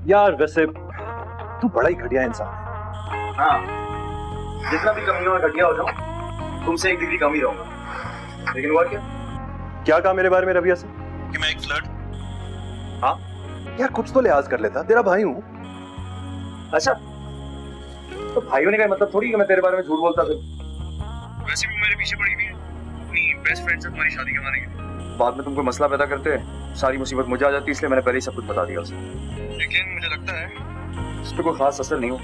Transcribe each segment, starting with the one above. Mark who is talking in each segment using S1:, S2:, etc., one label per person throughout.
S1: यार वैसे तू बड़ा ही घटिया इंसान है।
S2: हाँ, जितना भी कमियों में घटिया हो जाऊं, तुमसे 1 डिग्री कम ही रहूंगा। लेकिन हुआ क्या?
S1: क्या कहा मेरे बारे में रबिया से?
S2: कि मैं एक फ्लर्ट।
S1: हाँ यार, कुछ तो लिहाज कर लेता, तेरा भाई हूँ।
S2: अच्छा, तो भाई होने का मतलब थोड़ी कि मैं तेरे बारे में झूठ बोलता फिर। वैसे भी मेरे पीछे पड़ी हुई है अपनी बेस्ट फ्रेंड से तुम्हारी शादी करवाने के लिए। बाद में तुमको मसला पैदा करते सारी मुसीबत मुझे आ जाती, इसलिए मैंने पहले ही सब कुछ बता दिया उसे। लेकिन मुझे लगता है उस पर कोई खास असर नहीं हो।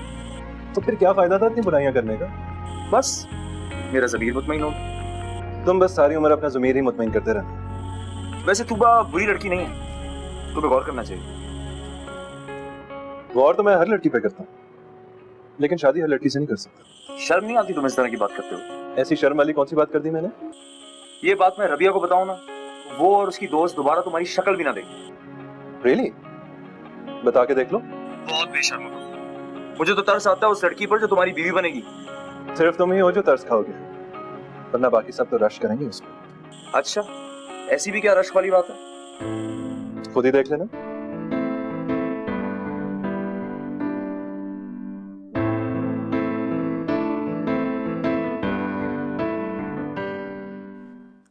S1: तो फिर क्या फायदा था इतनी बुराइयां करने का?
S2: बस मेरा ज़मीर मुतमईन हो।
S1: तुम बस सारी उम्र अपना ज़मीर ही मुतमईन करते रहना।
S2: वैसे तू बुरी लड़की नहीं है, तुम्हें गौर करना चाहिए।
S1: गौर तो मैं हर लड़की पे करता हूँ, लेकिन शादी हर लड़की से नहीं कर सकता।
S2: शर्म नहीं आती तुम इस तरह की बात करते हो?
S1: ऐसी शर्म वाली कौन सी बात कर दी मैंने?
S2: ये बात मैं रबिया को बताऊं ना, वो और उसकी दोस्त दोबारा तुम्हारी शक्ल भी ना देखें।
S1: रियली? बता के देख लो।
S2: बहुत बेशर्म हो तुम। मुझे तो तरस आता है उस लड़की पर जो तुम्हारी बीवी बनेगी।
S1: सिर्फ तुम ही हो जो तरस खाओगे, वरना बाकी सब तो रश करेंगे उसको।
S2: अच्छा, ऐसी भी क्या रश वाली बात है?
S1: खुद ही देख लेना।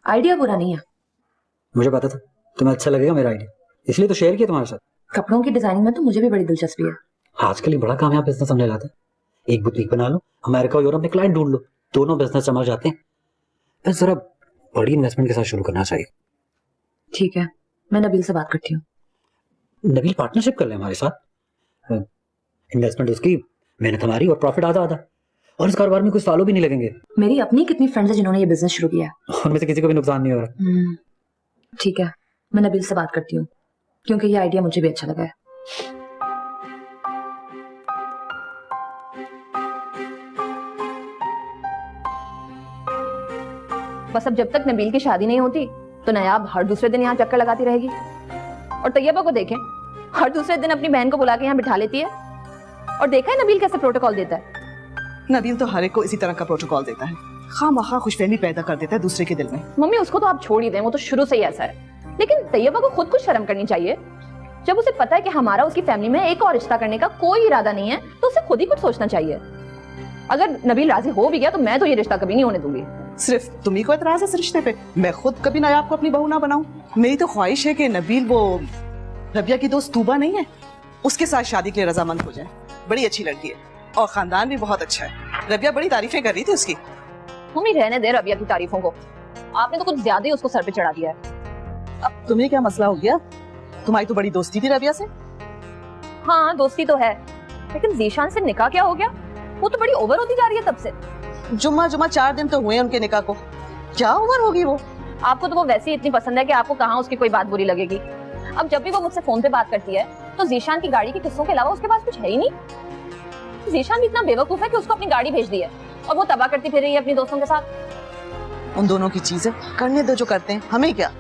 S3: आइडिया बुरा नहीं है।
S4: मुझे पता था तुम्हें अच्छा लगेगा मेरा आइडिया, इसलिए तो शेयर किया तुम्हारे साथ।
S3: कपड़ों की डिजाइनिंग में तो मुझे भी बड़ी दिलचस्पी है।
S4: आजकल ये बड़ा कामयाब बिजनेस समझ लाता है। एक बुटीक बना लो, अमेरिका और यूरोप में क्लाइंट ढूंढ लो, दोनों बिजनेस समझ जाते हैं। बस जरा बड़ी इन्वेस्टमेंट के साथ शुरू करना चाहिए।
S3: ठीक है, मैं नबील से बात करती हूँ।
S4: नबील पार्टनरशिप कर ले हमारे साथ। इन्वेस्टमेंट उसकी, मेहनत हमारी, और प्रॉफिट आधा आधा। और इस कारोबार में कुछ सालों भी नहीं लगेंगे।
S3: मेरी अपनी कितनी फ्रेंड्स हैं जिन्होंने ये बिजनेस शुरू किया है।
S4: उनमें से किसी को भी नुकसान नहीं हो रहा।
S3: ठीक है, मैं नबील से बात करती हूँ, क्योंकि ये आइडिया मुझे भी अच्छा लगा है। बस अब जब तक नबील की शादी नहीं होती तो नयाब हर दूसरे दिन यहाँ चक्कर लगाती रहेगी, और तैयबा को देखें, हर दूसरे दिन अपनी बहन को बुला के यहाँ बिठा लेती है। और देखा है नबील कैसे प्रोटोकॉल देता है।
S5: नबील तो हर एक को इसी तरह का प्रोटोकॉल देता है, खामखा खुशफहमी पैदा कर देता है दूसरे के दिल में।
S3: मम्मी उसको तो आप छोड़ ही दें, वो तो शुरू से ही ऐसा है। लेकिन तैयबा को खुद कुछ शर्म करनी चाहिए। जब उसे पता है कि हमारा उसकी फैमिली में एक और रिश्ता करने का कोई इरादा नहीं है, तो उसे खुद ही कुछ सोचना चाहिए। अगर नबील राजी हो भी गया तो मैं तो ये रिश्ता कभी नहीं होने दूंगी।
S5: सिर्फ तुम्ही को एतराज है इस रिश्ते पे? मैं खुद कभी नायाब को अपनी बहू ना बनाऊं। मेरी तो ख्वाहिश है कि नबील वो रबिया की दोस्त तूबा नहीं है, उसके साथ शादी के लिए रजामंद हो जाए। बड़ी अच्छी लड़की है और खानदान भी बहुत अच्छा है। रबिया बड़ी तारीफें कर रही थी उसकी।
S3: मम्मी रहने दे रबिया की तारीफों को, आपने तो कुछ ज्यादा ही उसको सर पे चढ़ा दिया है।
S5: अब तुम्हें क्या मसला हो गया? तुम्हारी तो बड़ी दोस्ती थी रबिया से।
S3: हाँ दोस्ती तो है, लेकिन जीशान से निकाह क्या हो गया? वो तो बड़ी ओवर होती जा रही है तब से।
S5: जुम्मा 4 दिन तो हुए उनके निकाह को, क्या उम्र होगी वो?
S3: आपको तो वो वैसे ही इतनी पसंद है कि आपको कहाँ उसकी कोई बात बुरी लगेगी। अब जब भी वो मुझसे फोन पे बात करती है तो जीशान की गाड़ी के किस्सों के अलावा उसके पास कुछ है ही नहीं। जीशान भी इतना बेवकूफ है कि उसको अपनी गाड़ी भेज दी है और वो तबाह करती फिर रही है अपनी दोस्तों के साथ।
S5: उन दोनों की चीजें करने दो जो करते हैं, हमें क्या।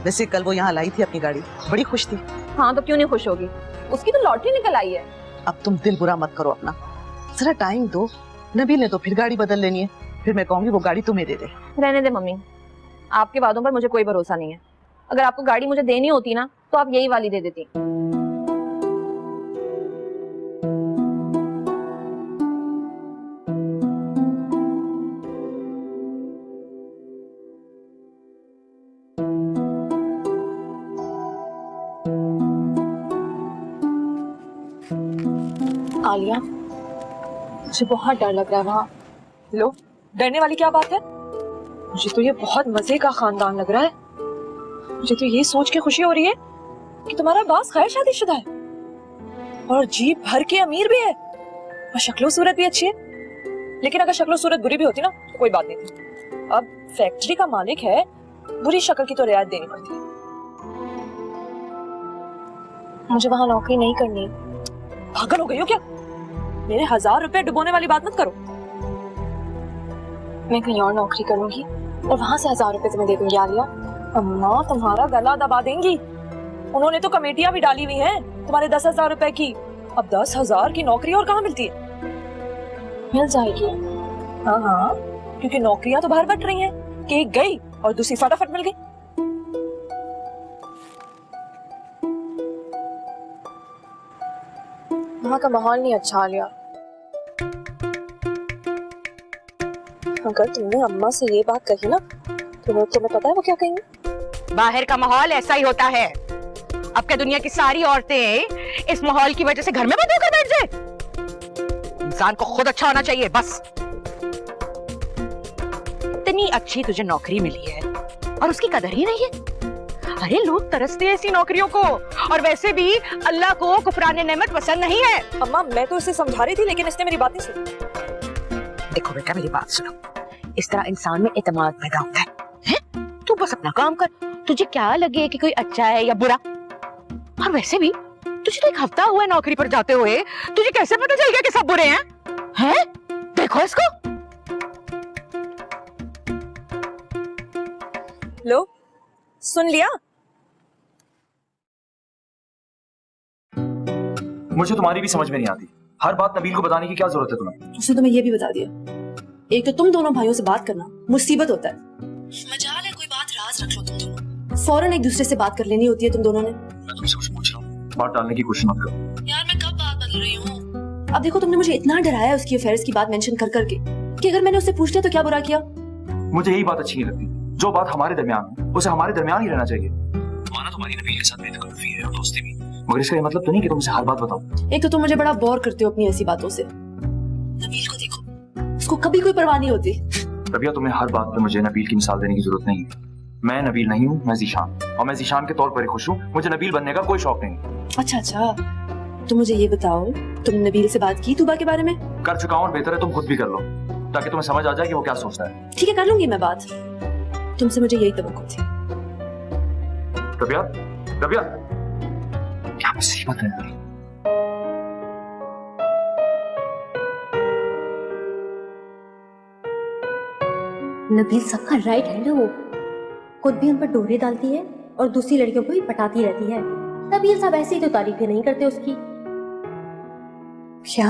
S5: वैसे कल वो यहाँ लाई थी अपनी गाड़ी, बड़ी खुश थी।
S3: हाँ तो क्यों नहीं खुश होगी, उसकी तो लॉटरी निकल आई है।
S5: अब तुम दिल बुरा मत करो अपना, जरा टाइम दो। नबील ने तो फिर गाड़ी बदल लेनी है, फिर मैं कहूंगी वो गाड़ी तुम्हें दे दे।
S3: रहने दे मम्मी, आपके वादों पर मुझे कोई भरोसा नहीं है। अगर आपको गाड़ी मुझे देनी होती ना तो आप यही वाली दे देती।
S6: आलिया, मुझे बहुत डर लग रहा है वहाँ। लो, डरने वाली क्या बात है? मुझे तो ये बहुत मजे का खानदान लग रहा है। मुझे तो ये सोच के खुशी हो रही है कि तुम्हारा बास खैर शादीशुदा है और जी भर के अमीर भी है और शक्लो सूरत भी अच्छी है। लेकिन अगर शक्लो सूरत बुरी भी होती ना तो कोई बात नहीं थी। अब फैक्ट्री का मालिक है, बुरी शक्ल की तो रियायत देनी पड़ती है। मुझे वहाँ नौकरी नहीं करनी। पागल हो गई हो क्या? मेरे 1000 रुपए डुबोने वाली बात मत करो। मैं कहीं और नौकरी करूंगी और वहां से 1000 रुपए तुम्हें दे दूंगी। आलिया, अम्मा तुम्हारा गला दबा देंगी। उन्होंने तो कमेटियां भी डाली हुई हैं तुम्हारे 10,000 रुपए की। अब 10,000 की नौकरी और कहाँ मिलती है? मिल जाएगी। हाँ हाँ, क्योंकि नौकरियां तो बाहर बट रही हैं कि एक गई और दूसरी फटाफट मिल गई। वहाँ का माहौल नहीं अच्छा आलिया। अगर तुमने अम्मा से ये बात कही ना तो तुम्हें पता है वो क्या कहेंगे?
S7: बाहर का माहौल ऐसा ही होता है। अब क्या दुनिया की सारी औरतें इस माहौल की वजह से घर में बंद होकर बैठ जाए? इंसान को खुद अच्छा होना चाहिए बस। इतनी अच्छी तुझे नौकरी मिली है और उसकी कदर ही नहीं है। अरे लोग तरसते हैं ऐसी नौकरियों को, और वैसे भी अल्लाह को कुफराने नेमत पसंद नहीं है।
S6: अम्मा मैं तो इसे समझा रही थी लेकिन इसने मेरी बात नहीं सुनी।
S7: देखो बेटा मेरी बात सुनो, इस तरह इंसान में एतमाद पैदा होता है? तू बस अपना काम कर, तुझे क्या लगे कि कोई अच्छा है या बुरा। और वैसे भी तुझे तो 1 हफ्ता हुआ है नौकरी पर जाते हुए, तुझे कैसे पता चल गया कि सब बुरे हैं? हैं? देखो इसको।
S6: लो सुन लिया?
S2: मुझे तुम्हारी भी समझ में नहीं आती। हर बात नबील को बताने की क्या जरूरत है तुम्हें?
S8: उसने तुम्हें ये भी बता दिया। एक तो तुम दोनों भाइयों से बात करना मुसीबत होता है। मजाल है कोई बात राज रख लो तुम दोनों। फौरन एक दूसरे से बात कर लेनी होती है तुम दोनों ने।
S2: मैं तुमसे कुछ पूछ रहा हूँ, बात टालने की कोशिश मत करो।
S8: यार मैं कब बात बदल रही हूँ? अब देखो तुमने मुझे इतना डराया उसकी अफेयर्स की बात मेंशन कर करके कि अगर मैंने उससे पूछ लिया तो क्या बुरा किया?
S2: मुझे यही बात अच्छी नहीं लगती। जो बात हमारे दरमियान हो उसे हमारे दरमियान ही रहना चाहिए। माना तुम्हारी नबील के साथ बेतकल्लुफी है और दोस्ती भी, मगर इसका ये मतलब तो नहीं कि तुमसे हर बात बताओ।
S8: एक तो तुम मुझे बड़ा बोर करते हो अपनी ऐसी बातों से। नबील को देखो, उसको कभी कोई परवाह नहीं होती।
S2: रबिया तुम्हें हर बात पे मुझे नबील की मिसाल देने की जरूरत नहीं है। मैं नबील नहीं हूँ, मैं ज़ीशान, और मैं ज़ीशान के तौर पर ही खुश हूँ। मुझे नबील बनने का कोई शौक नहीं।
S8: अच्छा तो मुझे ये बताओ, तुम नबील से बात की तूबा के बारे में?
S2: कर चुका हूँ और बेहतर है तुम खुद भी कर लो, ताकि तुम्हें समझ आ जाए कि वो क्या सोचता है।
S8: ठीक है कर लूंगी मैं बात, तुमसे मुझे यही तवक्को थी।
S2: रबिया रबिया क्या मुसीबत है?
S9: नबील सबका राइट हैंड है। वो खुद भी उन पर डोरे डालती है और दूसरी लड़कियों को भी पटाती रहती है। नबील साहब ऐसे ही तो तारीफें नहीं करते उसकी।
S6: क्या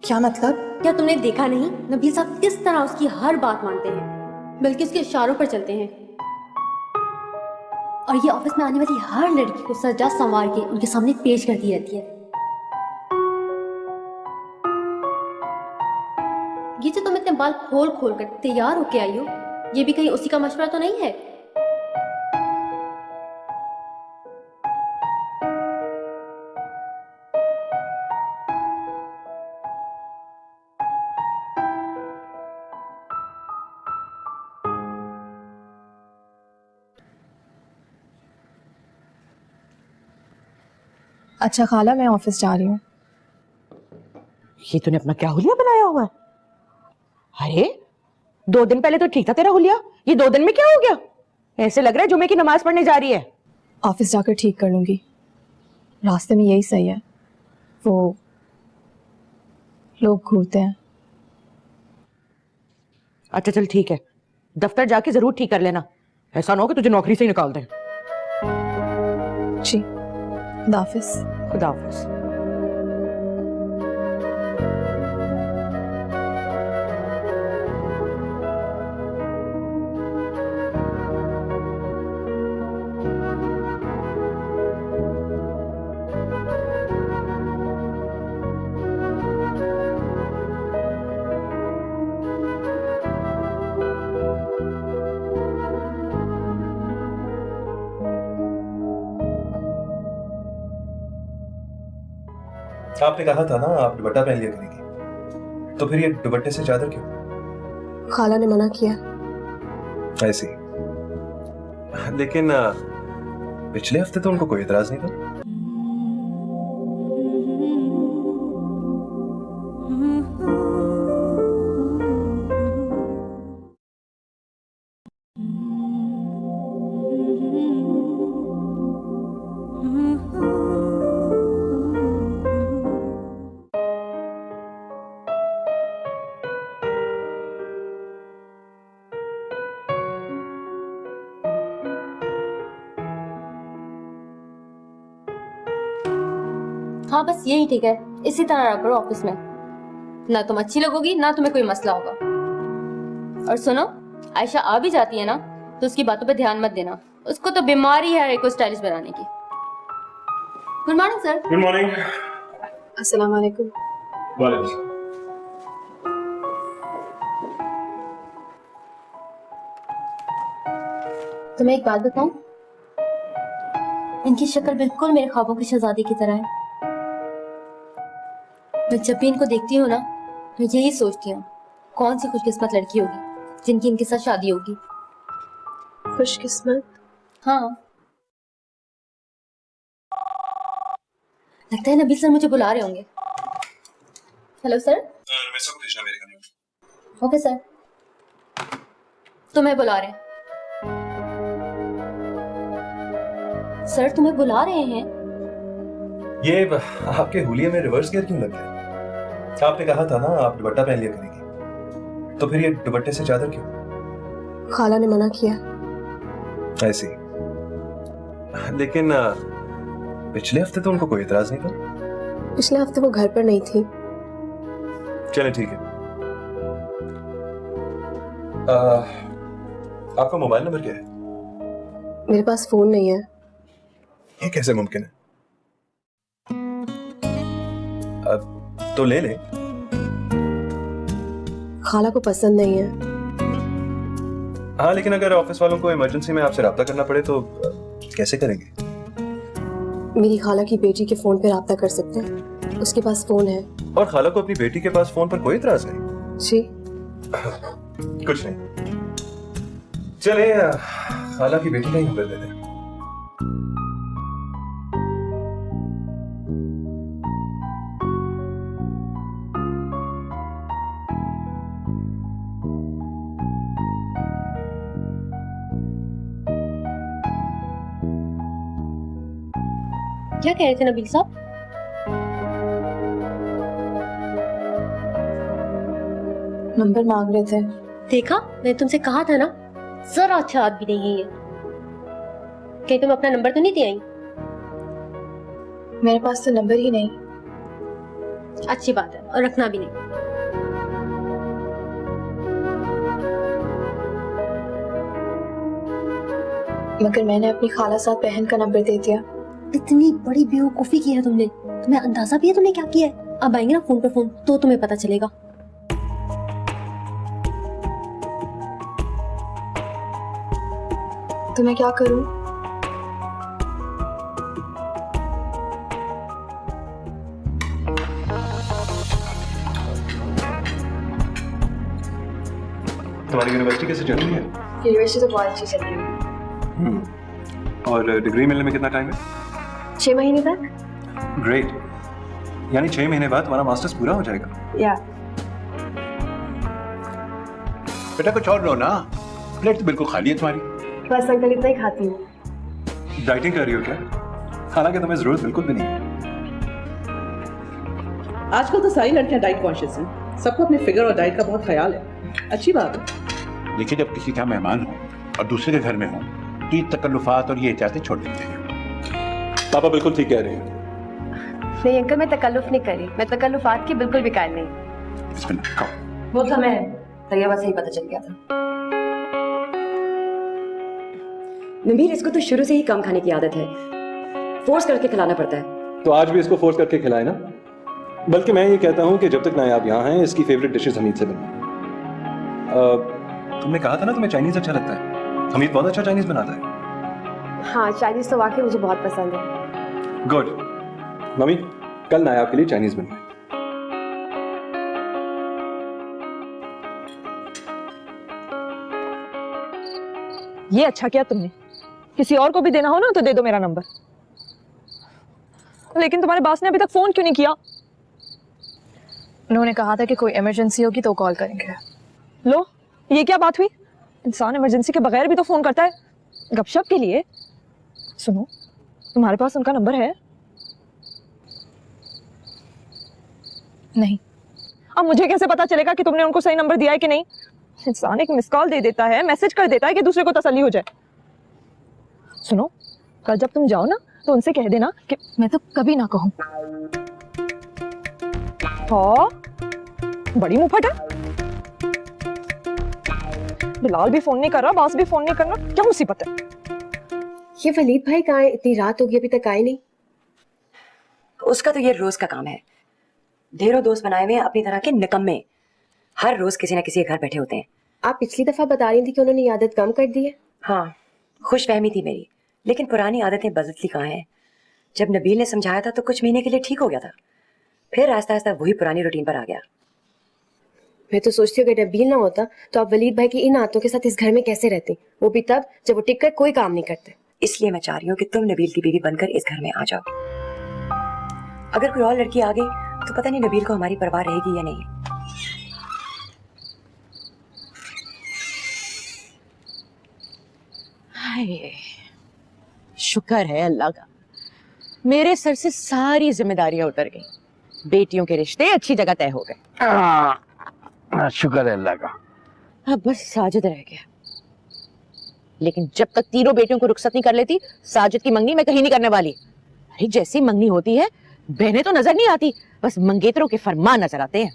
S6: क्या मतलब?
S9: क्या तुमने देखा नहीं नबील साहब किस तरह उसकी हर बात मानते हैं, बल्कि उसके इशारों पर चलते हैं। और ये ऑफिस में आने वाली हर लड़की को सजा संवार के उनके सामने पेश करती रहती है। ये जो तुम इतने बाल खोल खोल कर तैयार होके आई हो, ये भी कहीं उसी का मशवरा तो नहीं है?
S6: अच्छा खाला मैं ऑफिस जा रही हूँ।
S7: ये तूने अपना क्या हुलिया बनाया हुआ है? अरे 2 दिन पहले तो ठीक था तेरा हुलिया, ये 2 दिन में क्या हो गया? ऐसे लग रहा है जुमे की नमाज पढ़ने जा रही है।
S6: ऑफिस जाकर ठीक कर लूंगी, रास्ते में यही सही है। वो लोग घूरते हैं।
S7: अच्छा चल ठीक है, दफ्तर जाके जरूर ठीक कर लेना, ऐसा ना हो कि तुझे नौकरी से ही निकाल दें।
S6: जी खुदा हाफिज।
S7: खुदा हाफिज।
S1: आपने कहा था ना आप दुपट्टा पहन लिया करेंगी, तो फिर ये दुपट्टे से चादर क्यों?
S6: खाला ने मना किया।
S1: ऐसी, लेकिन पिछले हफ्ते तो उनको कोई एतराज नहीं था।
S9: हाँ बस यही ठीक है, इसी तरह रहा करो ऑफिस में। ना तुम अच्छी लगोगी ना तुम्हें कोई मसला होगा। और सुनो, आयशा आ भी जाती है ना तो उसकी बातों पे ध्यान मत देना, उसको तो बीमारी है को स्टाइलिश बनाने की। Good morning sir.
S1: Good morning.
S8: अस्सलाम वालेकुम।
S1: वालेकुम।
S9: तुम्हें एक बात बताऊं, इनकी शक्ल बिल्कुल मेरे ख्वाबों की शहजादी की तरह है। मैं जब भी इनको देखती हूँ ना, मैं यही सोचती हूँ कौन सी खुशकिस्मत लड़की होगी जिनकी इनके साथ शादी होगी।
S8: खुशकिस्मत?
S9: हाँ, लगता है नबील सर मुझे बुला रहे होंगे। Hello sir. ओके सर, तुम्हें बुला रहे हैं। सर तुम्हें बुला रहे हैं।
S1: ये आपके हुलिये में रिवर्स गियर क्यों लग गया? आपने कहा था ना आप दुपट्टा पहन लिया करेंगी, तो फिर ये दुपट्टे से चादर क्यों?
S8: खाला ने मना किया।
S1: ऐसे ही। लेकिन पिछले हफ्ते तो उनको कोई इतराज नहीं था।
S8: पिछले हफ्ते वो घर पर नहीं थी।
S1: चले ठीक है। आपका मोबाइल नंबर क्या है?
S8: मेरे पास फोन नहीं है।
S1: ये कैसे मुमकिन है? तो ले ले।
S8: खाला को पसंद नहीं है।
S1: हाँ, लेकिन अगर ऑफिस वालों को इमरजेंसी में आपसे राब्ता करना पड़े तो कैसे करेंगे?
S8: मेरी खाला की बेटी के फोन पे राब्ता कर सकते हैं, उसके पास फोन है।
S1: और खाला को अपनी बेटी के पास फोन पर कोई इतराज नहीं?
S8: जी
S1: कुछ नहीं। चले खाला की बेटी का ही नंबर दे दें।
S9: क्या कह रहे थे नबील साहब?
S8: नंबर मांग रहे थे।
S9: देखा, मैं तुमसे कहा था ना, जरा अच्छा आदमी नहीं है ये। कहीं तुम अपना नंबर तो नहीं दे आई?
S8: मेरे पास तो नंबर ही नहीं।
S9: अच्छी बात है, और रखना भी नहीं।
S8: मगर मैंने अपनी खाला साथ बहन का नंबर दे दिया।
S9: इतनी बड़ी बेवकूफी की है तुमने। तुम्हें अंदाजा भी है तुमने क्या किया है? अब आएंगे ना फोन पे फोन, तो तुम्हें पता चलेगा।
S8: तो मैं क्या करूं?
S1: तुम्हारी यूनिवर्सिटी कैसे चल रही है?
S8: यूनिवर्सिटी तो बहुत अच्छी चल रही है।
S1: और डिग्री मिलने में कितना टाइम है?
S8: 6 महीने तक।
S1: ग्रेट। यानी 6 महीने बाद तुम्हारा मास्टर्स पूरा हो जाएगा।
S8: या
S10: बेटा कुछ और लो ना, प्लेट तो बिल्कुल खाली है तुम्हारी।
S8: बस अंकल इतना ही खाती हूँ।
S1: डाइटिंग कर रही हो क्या? हालांकि तुम्हें जरूरत बिल्कुल भी नहीं है।
S5: आजकल तो सारी लड़कियां डाइट कॉन्शियस हैं। सबको अपने फिगर और डाइट का बहुत ख्याल है। अच्छी बात है।
S10: देखिए, जब किसी का मेहमान हो और दूसरे के घर में हो तो ये तकल्लुफात और ये एहतियातें छोड़ देते हैं।
S1: पापा बिल्कुल ठीक कह रहे हैं।
S8: नहीं अंकल, मैं तकल्लुफ नहीं करी। मैं तकल्लुफात की बिल्कुल भी कायल नहीं।
S10: बिस्मिल्लाह, खाओ।
S8: वो तो हमें तैयबा से ही पता चल गया था।
S11: नबील, इसको तो शुरू से ही कम खाने की आदत है, फोर्स करके खिलाना पड़ता है।
S12: तो आज भी इसको फोर्स करके खिलाए ना। बल्कि मैं ये कहता हूँ कि जब तक नायाब यहाँ हैं, इसकी फेवरेट डिशेस हमीद से बनवाएं।
S1: तुमने कहा था ना तुम्हें चाइनीज अच्छा लगता है। हमीद बहुत अच्छा चाइनीज बनाता है।
S8: हाँ, चाइनीज तो वाकई मुझे बहुत पसंद है।
S12: गुड। मम्मी, कल नायाब के लिए चाइनीज बनवाएं।
S6: ये अच्छा किया तुमने। किसी और को भी देना हो ना तो दे दो मेरा नंबर। लेकिन तुम्हारे बॉस ने अभी तक फोन क्यों नहीं किया?
S8: उन्होंने कहा था कि कोई इमरजेंसी होगी तो कॉल करेंगे।
S6: लो, ये क्या बात हुई? इंसान इमरजेंसी के बगैर भी तो फोन करता है, गपशप के लिए। सुनो, तुम्हारे पास उनका नंबर है?
S8: नहीं।
S6: अब मुझे कैसे पता चलेगा कि तुमने उनको सही नंबर दिया है कि नहीं? इंसान एक मिस कॉल दे देता है, मैसेज कर देता है कि दूसरे को तसल्ली हो जाए। सुनो, कल जब तुम जाओ ना तो उनसे कह देना कि
S8: मैं तो कभी ना कहूँ।
S6: हाँ, बड़ी मुंहफट है। बिलाल भी फोन नहीं कर रहा, बॉस भी फोन नहीं करना, क्या मुसीबत है?
S11: ये वलीद भाई कहाँ है? इतनी रात होगी अभी तक आए नहीं। उसका तो ये रोज का काम है, ढेरों दोस्त बनाए हुए हैं अपनी तरह के निकम्मे, हर रोज किसी न किसी के घर बैठे होते हैं।
S8: आप पिछली दफा बता रही थी कि उन्होंने ये आदत कम कर दी है।
S11: हाँ, खुशफहमी थी मेरी, लेकिन पुरानी आदतें बदलती कहाँ हैं। जब नबील ने समझाया था तो कुछ महीने के लिए ठीक हो गया था, फिर आहिस्ता आहिस्ता वही पुरानी रूटीन पर आ गया।
S8: मैं तो सोचती हूँ अगर नबील ना होता तो आप वलीद भाई की इन आदतों के साथ इस घर में कैसे रहती, वो भी तब जब वो टिक कर कोई काम नहीं करते।
S11: इसलिए मैं चाह रही हूँ कि तुम नबील की बीवी बनकर इस घर में आ जाओ। अगर कोई और लड़की आ गई तो पता नहीं नबील को हमारी परवाह रहेगी या नहीं।
S7: हाय, शुक्र है अल्लाह का, मेरे सर से सारी जिम्मेदारियां उतर गई। बेटियों के रिश्ते अच्छी जगह तय हो गए।
S10: शुक्र है अल्लाह का।
S7: अब बस साजिद रह गया, लेकिन जब तक तीनों बेटियों को रुखसत नहीं कर लेती, साजिद की मंगनी मैं कहीं नहीं करने वाली। अरे जैसी मंगनी होती है, बहनें तो नजर नहीं आती, बस मंगेतरों के फरमान नजर आते हैं।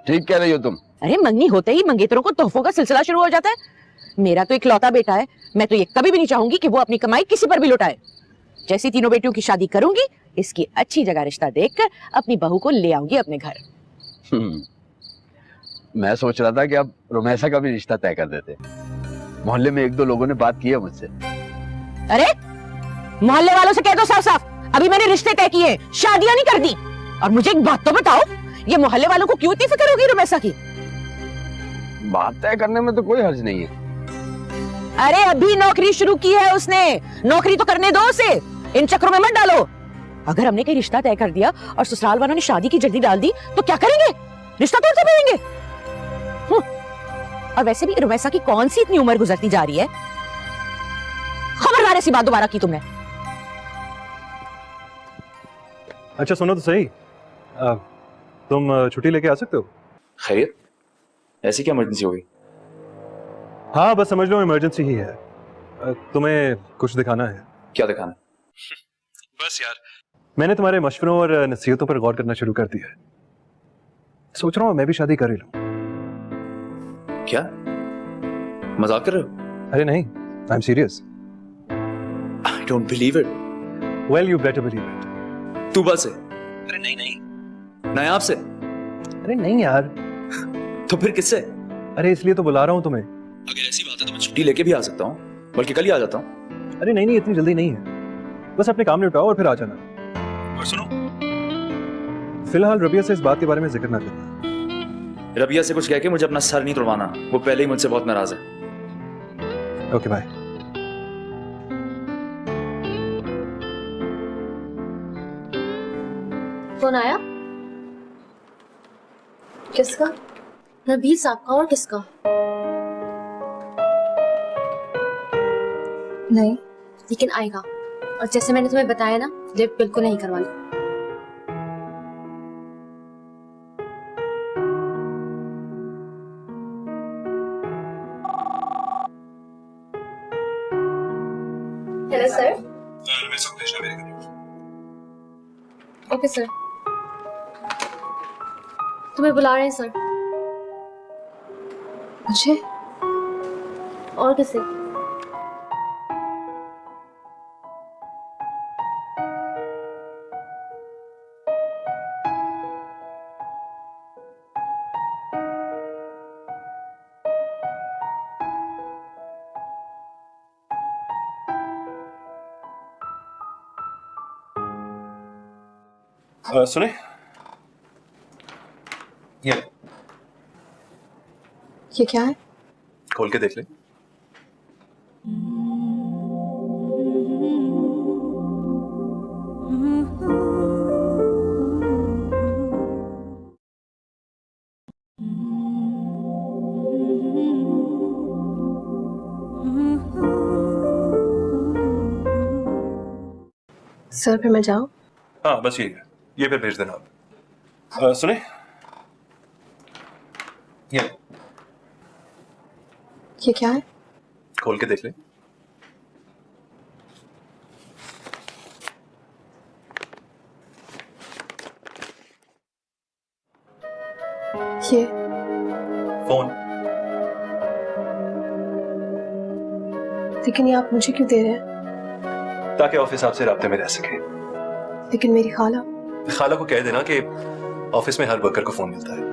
S10: ठीक कह रही हो तुम।
S7: अरे मंगनी होते ही मंगेतरों को तोहफों का सिलसिला शुरू हो जाता है। मेरा तो इकलौता बेटा है, मैं तो ये कभी भी नहीं चाहूंगी कि वो अपनी कमाई किसी पर भी लुटाए। जैसी तीनों बेटियों की शादी करूंगी, इसकी अच्छी जगह रिश्ता देखकर अपनी बहू को ले आऊंगी अपने घर।
S10: मैं सोच रहा था कि अब रोमैसा का भी रिश्ता तय कर देते। मोहल्ले में एक दो लोगों ने बात की है मुझसे।
S7: अरे मोहल्ले वालों से कह दो साफ साफ, अभी मैंने रिश्ते तय किए, शादियां नहीं कर दी। और मुझे एक बात तो बताओ, ये मोहल्ले वालों को क्यों इतनी फिक्र होगी रोमैसा की?
S10: बात तय करने में तो कोई हर्ज नहीं है।
S7: अरे अभी नौकरी शुरू की है उसने, नौकरी तो करने दो उसे, इन चक्रों में मत डालो। अगर हमने कहीं रिश्ता तय कर दिया और ससुराल वालों ने शादी की जल्दी डाल दी तो क्या करेंगे? रिश्ता तोड़ते रहेंगे। और वैसे भी रोमैसा की कौन सी इतनी उम्र गुजरती जा रही है? खबरदार ऐसी बात दोबारा की तुमने।
S12: अच्छा सुनो तो सही, तुम छुट्टी लेके आ सकते हो?
S2: खैरियत, ऐसी क्या इमरजेंसी हो गई?
S12: हाँ बस समझ लो इमरजेंसी ही है। तुम्हें कुछ दिखाना है।
S2: क्या दिखाना?
S12: बस यार, मैंने तुम्हारे मशवरों और नसीहतों पर गौर करना शुरू कर दिया है। सोच रहा हूँ मैं भी शादी कर ही लूं।
S2: क्या मजाक कर रहे हो?
S12: अरे नहीं, I am serious.
S2: I don't believe it.
S12: Well you better believe it.
S2: तू बस है।
S12: अरे नहीं नहीं,
S2: नायाब से?
S12: अरे नहीं यार।
S2: तो फिर किससे?
S12: अरे इसलिए तो बुला रहा हूँ तुम्हें।
S2: अगर ऐसी बात है तो मैं छुट्टी लेके भी आ सकता हूँ, बल्कि कल ही आ जाता हूँ।
S12: अरे नहीं नहीं, इतनी जल्दी नहीं है, बस अपने काम निपटाओ और फिर आ जाना। और सुनो, फिलहाल रबिया से इस बात के बारे में जिक्र ना करना।
S2: रबिया से कुछ कह के मुझे अपना सर नहीं तुड़वाना, वो पहले ही मुझसे बहुत नाराज है।
S12: Okay bye.
S9: कौन आया? किसका? नबील साहब का। और किसका? नहीं, लेकिन आएगा। और जैसे मैंने तुम्हें बताया ना, लिफ्ट बिल्कुल नहीं करवानी। Hello sir. Okay sir. तुम्हें बुला रहे हैं सर। मुझे? और किसे?
S1: सुने,
S8: ये क्या है?
S1: खोल के देख ले।
S8: सर फिर मैं जाऊं?
S1: हाँ बस ये फिर भेज देना आप। सुने,
S8: ये क्या है?
S1: खोल के देख ले।
S8: ये
S1: फोन।
S8: लेकिन ये आप मुझे क्यों दे रहे हैं?
S1: ताकि ऑफिस आपसे राब्ते में रह सके।
S8: लेकिन मेरी खाला।
S1: खाला को कह देना कि ऑफिस में हर वर्कर को फोन मिलता है।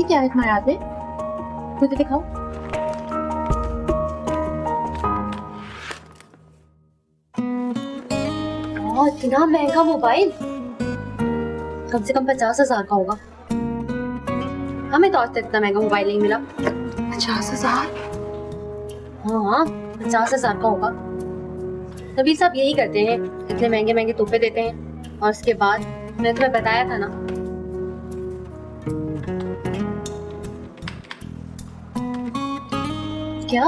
S9: क्या है तुम्हारे हाथ में? मुझे दिखाओ। इतना महंगा मोबाइल, कम से कम 50,000 का होगा। हमें तो आज तक इतना महंगा मोबाइल नहीं मिला। 50,000? हाँ 50,000 का होगा। नबील साहब यही करते हैं, इतने महंगे महंगे तोहफे देते हैं और उसके बाद मैंने तुम्हें बताया था ना। क्या?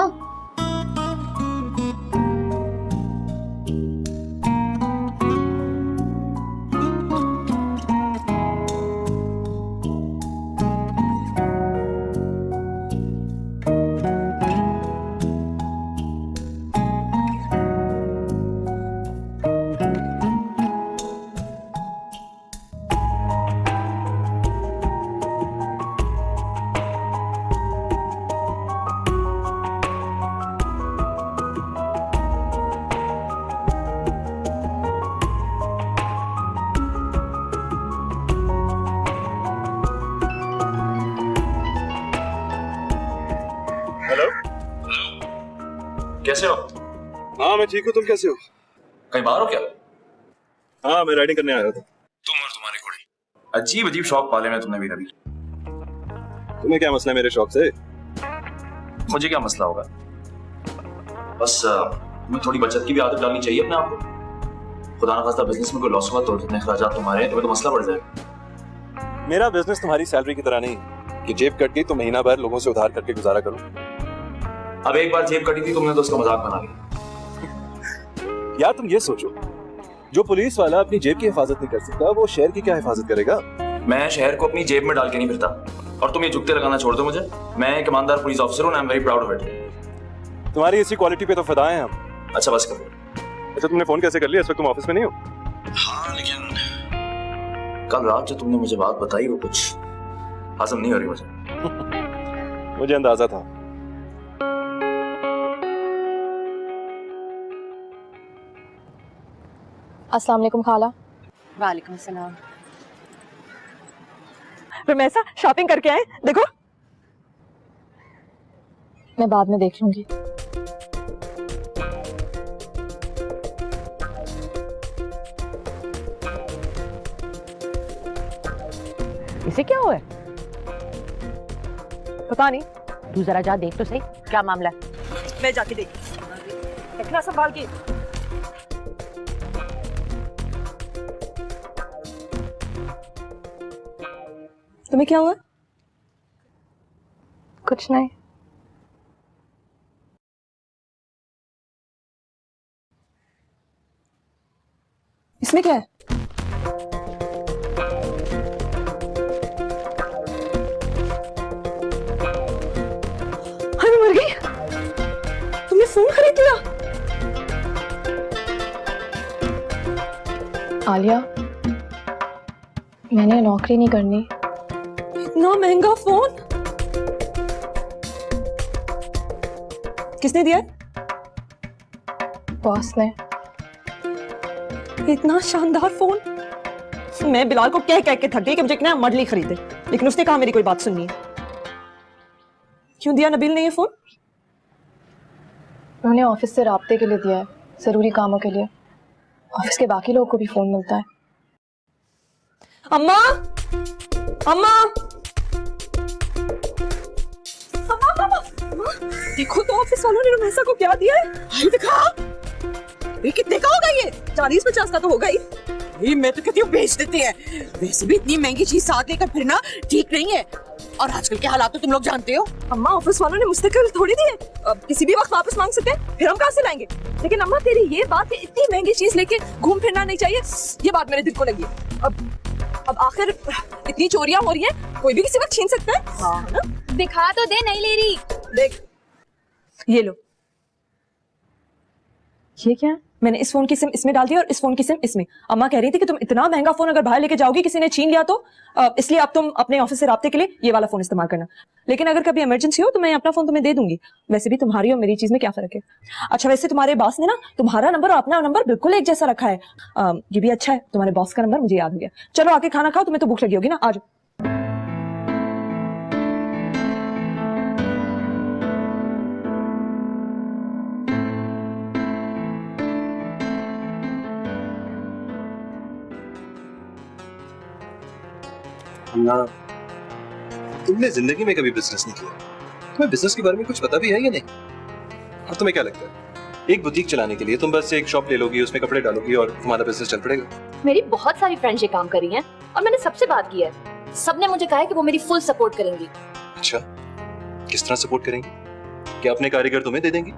S12: कैसे हो? हाँ मैं ठीक हूँ, तुम कैसे हो?
S2: कहीं बाहर हो क्या?
S12: हाँ मैं राइडिंग करने आया था।
S2: तुम और तुम्हारी घोड़ी अजीब अजीब शौक पाले में तुमने भी नबील।
S12: तुम्हें क्या मसला है मेरे शौक से?
S2: मुझे क्या मसला होगा? बस तुम्हें थोड़ी बचत की भी आदत डालनी चाहिए अपने आप को। खुदा ना खास्ता बिजनेस में कोई लॉस हुआ तो जितने खर्चात तुम्हारे हैं तुम्हें तो मसला बढ़ जाएगा।
S12: मेरा बिजनेस तुम्हारी सैलरी की तरह नहीं कि जेब कट गई तो महीना भर लोगों से उधार करके गुजारा करूं।
S2: अब एक बार जेब कटी थी तुमने तो उसका मजाक बना लिया।
S12: यार तुम ये सोचो, जो पुलिस वाला अपनी जेब की हिफाजत नहीं कर सकता वो शहर की क्या हिफाजत करेगा?
S2: मैं शहर को अपनी जेब में डाल के नहीं फिरता और तुम ये जुगते लगाना छोड़ दो मुझे। मैं एक ईमानदार पुलिस ऑफिसर हूं, I am very proud of it.
S12: तुम्हारी इसी क्वालिटी पे तो फिदा हैं हम।
S2: अच्छा बस करो।
S12: अच्छा तुमने फोन कैसे कर लिया? इस वक्त तुम ऑफिस में नहीं हो?
S2: हाँ लेकिन कल रात जो तुमने मुझे बात बताई वो कुछ हजम नहीं हो रही मुझे।
S12: मुझे अंदाजा था।
S6: अस्सलाम वालेकुम खाला।
S11: वालेकुम सलाम।
S6: रमेशा शॉपिंग करके आए? देखो। मैं बाद में देख लूंगी।
S7: इसे क्या हुआ है?
S6: पता नहीं।
S7: तू जरा जा देख तो सही, क्या मामला है?
S6: मैं जाके देख। रखना संभाल के। तुम्हें क्या हुआ? कुछ नहीं। इसमें क्या है? अरे मर गई। तुमने फोन खरीद लिया? आलिया, मैंने नौकरी नहीं करनी। इतना महंगा फोन किसने दिया? बॉस ने। इतना शानदार फोन। मैं बिलाल को कह के थक गई कि मुझे एक नया मॉडल ही खरीदे, लेकिन उसने कहा मेरी कोई बात सुननी है। क्यों दिया नबील ने ये फोन? उन्होंने ऑफिस से राब्ते के लिए दिया है, जरूरी कामों के लिए। ऑफिस के बाकी लोगों को भी फोन मिलता है। अम्मा, अम्मा, देखो तो ऑफिस वालों ने रमेशा को क्या दिया है। भाई दिखा, ये कितने का होगा? ये 40-50 का तो होगा ही।
S13: मैं तो कहती हूँ बेच देते हैं। वैसे भी इतनी महंगी चीज साथ लेकर फिरना ठीक नहीं है, और आजकल के हालात तो तुम लोग जानते हो।
S6: अम्मा ऑफिस वालों ने मुस्तकिल थोड़ी दिए, किसी भी वक्त वापस मांग सकते हैं, फिर हम कहाँ से लाएंगे? लेकिन अम्मा तेरी ये बात है, इतनी महंगी चीज लेके घूम फिरना नहीं चाहिए, ये बात मेरे दिल को लगी है। अब आखिर इतनी चोरियां हो रही है, कोई भी किसी वक्त छीन सकता है। हाँ ना?
S9: दिखा तो दे, नहीं ले रही।
S6: देख, ये लो। ये क्या है? मैंने इस फोन की सिम इसमें डाल दी और इस फोन की सिम इसमें। अम्मा कह रही थी कि तुम इतना महंगा फोन अगर बाहर लेके जाओगी, किसी ने छीन लिया तो इसलिए अब तुम अपने ऑफिस से राब्ते के लिए ये वाला फोन इस्तेमाल करना। लेकिन अगर कभी इमरजेंसी हो तो मैं अपना फोन तुम्हें दे दूंगी। वैसे भी तुम्हारी और मेरी चीज में क्या फर्क है। अच्छा, वैसे तुम्हारे बॉस ने ना तुम्हारा नंबर और अपना नंबर बिल्कुल एक जैसा रखा है। ये भी अच्छा है, तुम्हारे बॉस का नंबर मुझे याद हो गया। चलो आके खाना खाओ, तुम्हें तो भूख लगी होगी ना, आ जाओ।
S1: ना, तुमने जिंदगी में कभी बिजनेस नहीं किया, तुम्हें बिजनेस के बारे में कुछ पता भी है या नहीं? और तुम्हें क्या लगता है एक बुटीक चलाने के लिए तुम बस एक शॉप ले लोगी, उसमें कपड़े डालोगी और तुम्हारा बिजनेस चल पड़ेगा?
S3: मेरी बहुत सारी फ्रेंड्स ये काम कर रही हैं और मैंने सबसे बात की है। सबने मुझे कहा है कि वो मेरी फुल सपोर्ट करेंगी।
S1: अच्छा, किस तरह सपोर्ट करेंगी? क्या अपने कारीगर तुम्हें दे देंगी?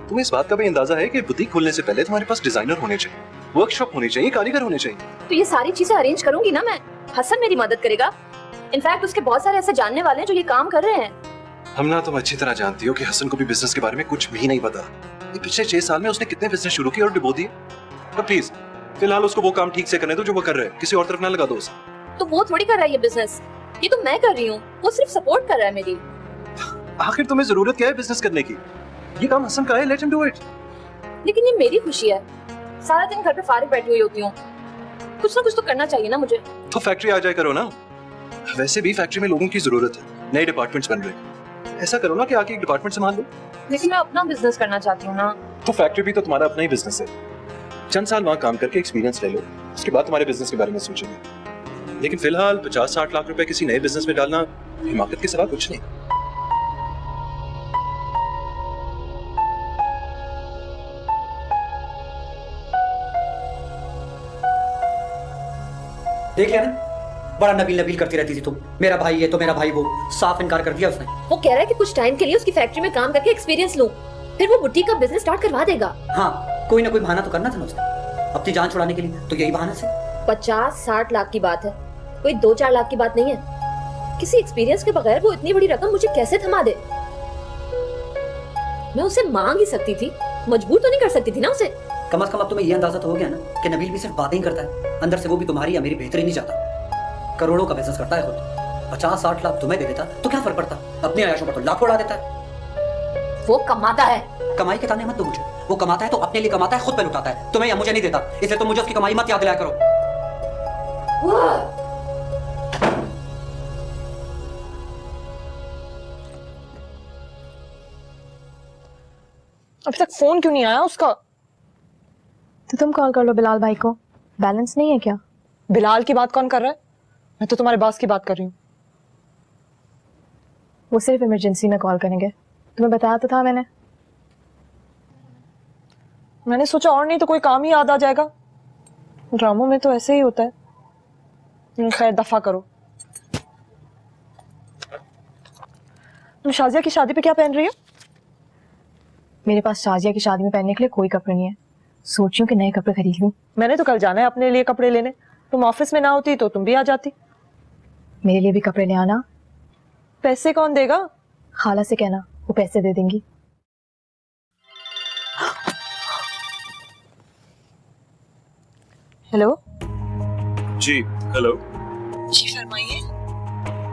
S1: तुम्हें इस बात का भी अंदाजा है कि बुटीक खोलने से पहले तुम्हारे पास डिजाइनर होने चाहिए, वर्कशॉप होनी चाहिए, कारीगर होने चाहिए।
S3: तो ये सारी चीजें अरेंज करूंगी ना मैं, हसन मेरी मदद करेगा। इनफैक्ट उसके बहुत सारे ऐसे जानने वाले हैं जो ये काम कर रहे हैं।
S1: हमना, तुम अच्छी तरह जानती हो कि हसन को भी बिजनेस के बारे में कुछ भी नहीं पता। ये पिछले 6 साल में उसने कितने बिजनेस शुरू किए और डुबो दिए। तो प्लीज फिलहाल उसको वो काम ठीक से करने दो जो वो कर रहे हैं, किसी और तरफ ना लगा दो उसे।
S3: तो वो थोड़ी कर रहा है ये बिजनेस, ये तो मैं कर रही हूँ, वो सिर्फ सपोर्ट कर रहा है मेरी।
S1: आखिर तुम्हें जरूरत क्या है बिजनेस करने की? ये काम हसन का है, लेट हिम डू इट।
S3: लेकिन ये मेरी खुशी है, सारा दिन घर पे फारिग बैठी हुई होती हूँ, कुछ ना कुछ तो करना चाहिए ना मुझे।
S1: तो फैक्ट्री आ जाए करो ना। वैसे भी फैक्ट्री में लोगों की जरूरत है, नए डिपार्टमेंट्स बन रहे हैं। ऐसा करो ना कि आके एक डिपार्टमेंट संभाल लो।
S3: लेकिन मैं अपना बिजनेस करना चाहती हूँ ना।
S1: तो फैक्ट्री भी तो तुम्हारा अपना ही बिजनेस है। चंद साल वहाँ काम करके एक्सपीरियंस ले लो, उसके बाद तुम्हारे बिजनेस के बारे में सोचेंगे। लेकिन फिलहाल 50-60 लाख रुपए किसी नए बिजनेस में डालना हिमाकत के सिवा कुछ नहीं।
S4: देख लिया ना, बड़ा नबील नबील करती रहती थी तुम, मेरा भाई है तो मेरा भाई वो, साफ इनकार कर दिया उसने।
S3: वो कह रहा है कि कुछ टाइम के लिए उसकी फैक्ट्री में काम करके एक्सपीरियंस लूं, फिर वो बुटीक का बिजनेस स्टार्ट करवा देगा।
S4: हाँ, कोई ना कोई बहाना तो करना था ना उसने, अपनी जान छुड़ाने के लिए, तो यही बहाना से।
S3: 50-60 लाख की बात है, कोई 2-4 लाख की बात नहीं है। किसी एक्सपीरियंस के बगैर वो इतनी बड़ी रकम मुझे कैसे थमा दे? मैं उसे मांग ही सकती थी, मजबूर तो नहीं कर सकती थी ना उसे।
S4: कम से कम अब तुम्हें यह अंदाजा तो हो गया ना कि नबील भी सिर्फ बातें ही करता है, अंदर से वो भी तुम्हारी या मेरी बेहतरी नहीं चाहता। करोड़ों का बिजनेस करता है खुद, 50-60 लाख तुम्हें दे देता तो क्या फर्क पड़ता, अपनी आयशों पर तो लाखों उड़ा देता है।
S3: वो कमाता है,
S4: कमाई के ताने मत दो मुझे, वो कमाता है तो अपने लिए कमाता है, खुद पे लुटाता है, तुम्हें या मुझे नहीं देता, इसलिए तुम मुझे उसकी कमाई मत याद दिलाया करो।
S6: अभी तक फोन क्यों नहीं आया उसका?
S8: तो तुम कॉल कर लो बिलाल भाई को, बैलेंस नहीं है क्या?
S6: बिलाल की बात कौन कर रहा है? मैं तो तुम्हारे बॉस की बात कर रही हूँ।
S8: वो सिर्फ इमरजेंसी में कॉल करेंगे, तुम्हें बताया तो था मैंने।
S6: मैंने सोचा और नहीं तो कोई काम ही याद आ जाएगा। ड्रामों में तो ऐसे ही होता है। खैर दफा करो। तुम शाजिया की शादी पे क्या पहन रही हो?
S8: मेरे पास शाजिया की शादी में पहनने के लिए कोई कपड़े नहीं है, सोच रही हूँ कि नए कपड़े खरीद लूं।
S6: मैंने तो कल जाना है अपने लिए कपड़े लेने, तुम ऑफिस में ना होती तो तुम भी आ जाती।
S8: मेरे लिए भी कपड़े ले आना।
S6: पैसे कौन देगा?
S8: खाला से कहना, वो पैसे दे देंगी। हेलो
S1: जी। हेलो
S6: जी फरमाइए।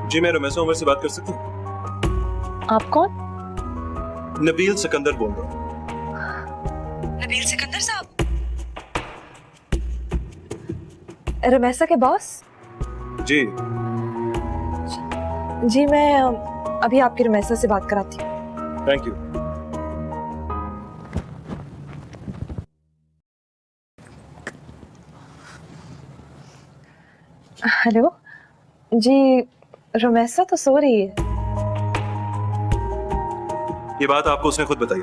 S1: जी, मैं रमेश उमर से बात कर सकता हूँ?
S6: आप कौन?
S1: नबील सिकंदर बोल रहा हूँ।
S6: नबील सिकंदर साहब, रमेशा के बॉस?
S1: जी
S6: जी, मैं अभी आपकी रमेशा से बात कराती हूँ।
S1: Thank you.
S6: हेलो जी, रमेशा तो सो रही है।
S1: ये बात आपको उसने खुद बताई।